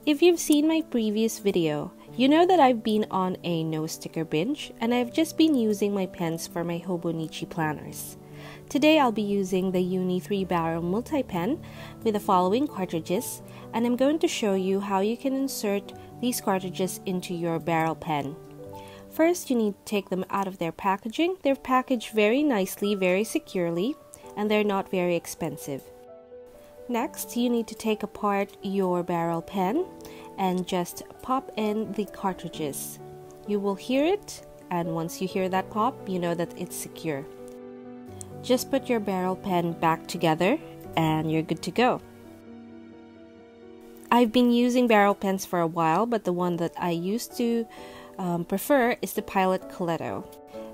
If you've seen my previous video, you know that I've been on a no sticker binge and I've just been using my pens for my Hobonichi planners. Today I'll be using the UNI Barrel Multipen with the following cartridges, and I'm going to show you how you can insert these cartridges into your barrel pen. First, you need to take them out of their packaging. They're packaged very nicely, very securely, and they're not very expensive. Next, you need to take apart your barrel pen and just pop in the cartridges. You will hear it, and once you hear that pop, you know that it's secure. Just put your barrel pen back together and you're good to go. I've been using barrel pens for a while, but the one that I used to prefer is the Pilot Coletto.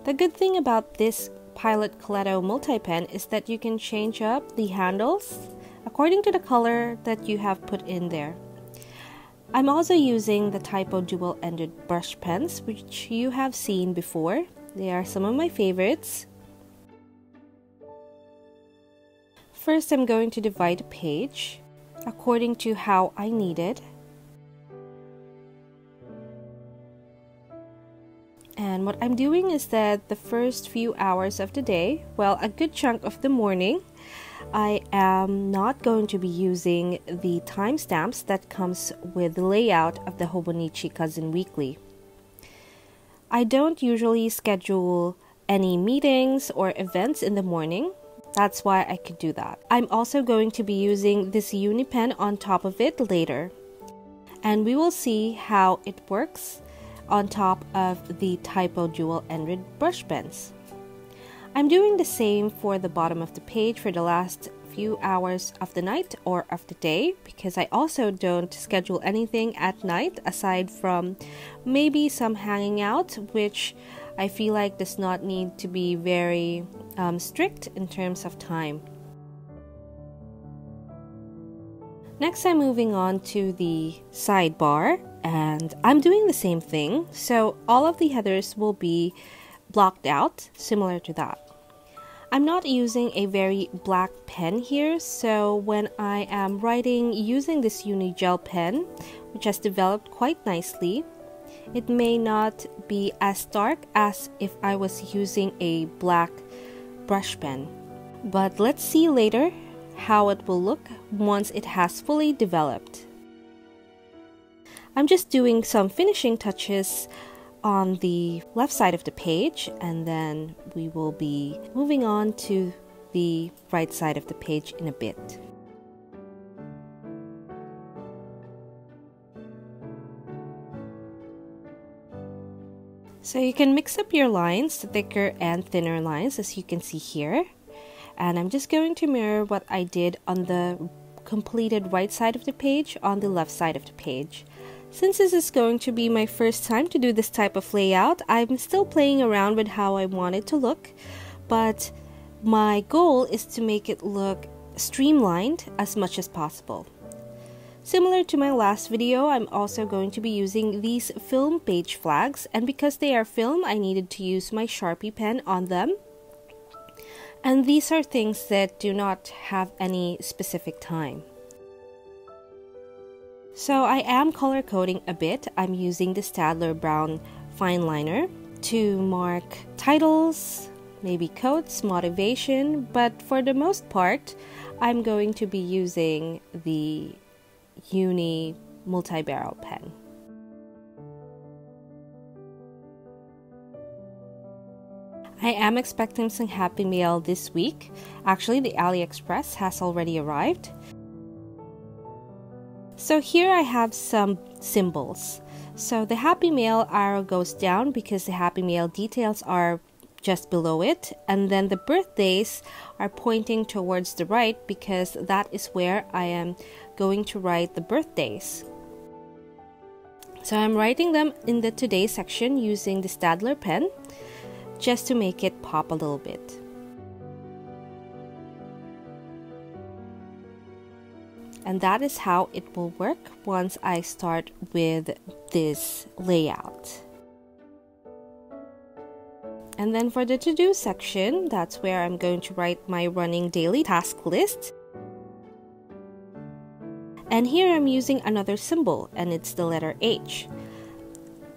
The good thing about this Pilot Coletto multi-pen is that you can change up the handles according to the color that you have put in there. I'm also using the TYPO dual-ended brush pens, which you have seen before. They are some of my favorites. First, I'm going to divide a page according to how I need it. And what I'm doing is that the first few hours of the day, well, a good chunk of the morning, I am not going to be using the timestamps that comes with the layout of the Hobonichi Cousin Weekly. I don't usually schedule any meetings or events in the morning. That's why I could do that. I'm also going to be using this UNI pen on top of it later. And we will see how it works on top of the TYPO dual-ended brush pens. I'm doing the same for the bottom of the page for the last few hours of the night or of the day, because I also don't schedule anything at night aside from maybe some hanging out, which I feel like does not need to be very strict in terms of time. Next, I'm moving on to the sidebar, and I'm doing the same thing. So all of the headers will be blocked out, similar to that. I'm not using a very black pen here, so when I am writing using this UNI gel pen, which has developed quite nicely, it may not be as dark as if I was using a black brush pen. But let's see later how it will look once it has fully developed. I'm just doing some finishing touches on the left side of the page, and then we will be moving on to the right side of the page in a bit. So you can mix up your lines, the thicker and thinner lines, as you can see here. And I'm just going to mirror what I did on the completed right side of the page on the left side of the page. Since this is going to be my first time to do this type of layout, I'm still playing around with how I want it to look, but my goal is to make it look streamlined as much as possible. Similar to my last video, I'm also going to be using these film page flags, and because they are film, I needed to use my Sharpie pen on them. And these are things that do not have any specific time. So I am color coding a bit. I'm using the STAEDTLER brown fine liner to mark titles, maybe quotes, motivation, but for the most part, I'm going to be using the UNI multi-barrel pen. I am expecting some happy mail this week. Actually, the AliExpress has already arrived. So here I have some symbols. So the happy mail arrow goes down because the happy mail details are just below it, and then the birthdays are pointing towards the right because that is where I am going to write the birthdays. So I'm writing them in the today section using the STAEDTLER pen just to make it pop a little bit. And that is how it will work once I start with this layout. And then for the to-do section, that's where I'm going to write my running daily task list. And here I'm using another symbol, and it's the letter H.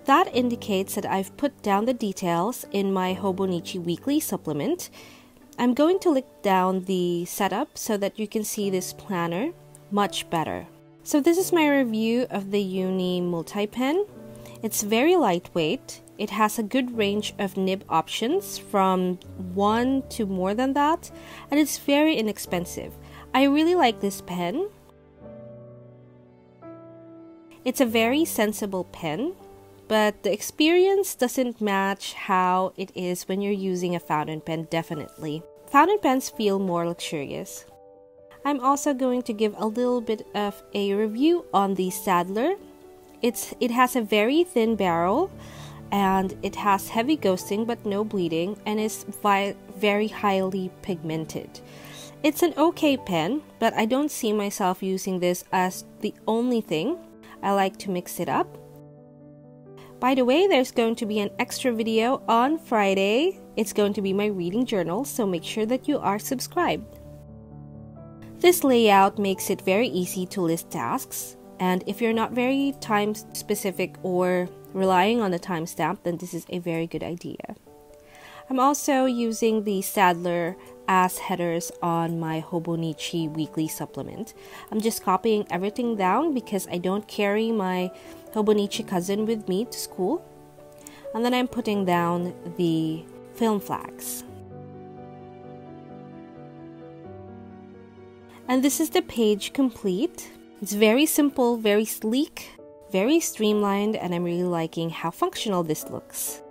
That indicates that I've put down the details in my Hobonichi Weekly supplement. I'm going to link down the setup so that you can see this planner much better. So this is my review of the UNI Multipen. It's very lightweight. It has a good range of nib options from 1 to more than that, and it's very inexpensive. I really like this pen. It's a very sensible pen, but the experience doesn't match how it is when you're using a fountain pen, definitely. Fountain pens feel more luxurious. I'm also going to give a little bit of a review on the STAEDTLER. It has a very thin barrel, and it has heavy ghosting but no bleeding, and is very highly pigmented. It's an okay pen, but I don't see myself using this as the only thing. I like to mix it up. By the way, there's going to be an extra video on Friday. It's going to be my reading journal, so make sure that you are subscribed. This layout makes it very easy to list tasks, and if you're not very time specific or relying on the timestamp, then this is a very good idea. I'm also using the STAEDTLER as headers on my Hobonichi Weekly supplement. I'm just copying everything down because I don't carry my Hobonichi cousin with me to school. And then I'm putting down the film flags. And this is the page complete. It's very simple, very sleek, very streamlined, and I'm really liking how functional this looks.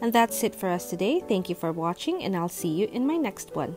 And that's it for us today. Thank you for watching, and I'll see you in my next one.